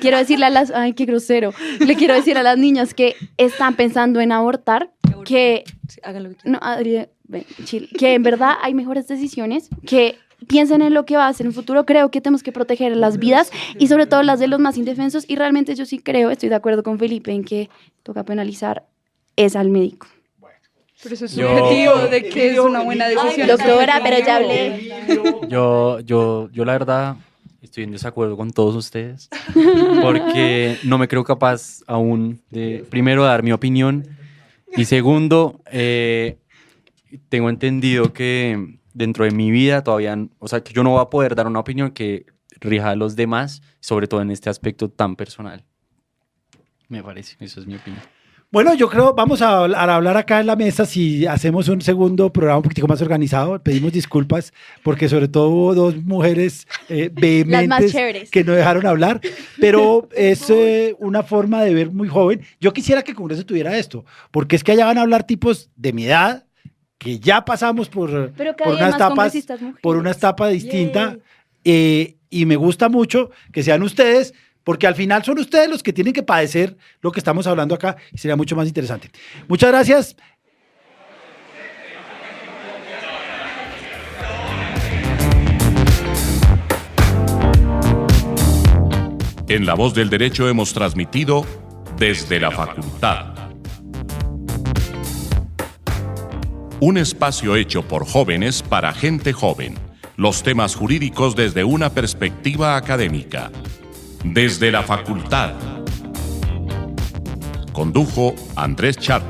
quiero decirle a las... Ay, qué grosero. Le quiero decir a las niñas que están pensando en abortar que... Sí, hagan lo que quieran. No, Adri, ven, chill. Que en verdad hay mejores decisiones, que piensen en lo que va a ser en el futuro. Creo que tenemos que proteger las vidas y sobre todo las de los más indefensos. Y realmente yo sí creo, estoy de acuerdo con Felipe en que toca penalizar es al médico. Pero eso es Yo- subjetivo de que es una buena decisión. Doctora, pero ya hablé. Yo la verdad estoy en desacuerdo con todos ustedes porque no me creo capaz aún de, primero, dar mi opinión y segundo, tengo entendido que dentro de mi vida todavía, o sea, que yo no voy a poder dar una opinión que rija a los demás, sobre todo en este aspecto tan personal. Me parece, eso es mi opinión. Bueno, yo creo, vamos a hablar acá en la mesa si hacemos un segundo programa un poquitico más organizado. Pedimos disculpas porque sobre todo hubo 2 mujeres Las más vehementes chéveres. que no dejaron hablar, pero es una forma de ver muy joven. Yo quisiera que el Congreso tuviera esto, porque es que allá van a hablar tipos de mi edad, que ya pasamos por Pero cada por día una hay más congresistas mujeres. por una etapa distinta, y me gusta mucho que sean ustedes, porque al final son ustedes los que tienen que padecer lo que estamos hablando acá y sería mucho más interesante. Muchas gracias. En La Voz del Derecho hemos transmitido Desde la Facultad. Un espacio hecho por jóvenes para gente joven. Los temas jurídicos desde una perspectiva académica. Desde la Facultad. Condujo Andrés Char.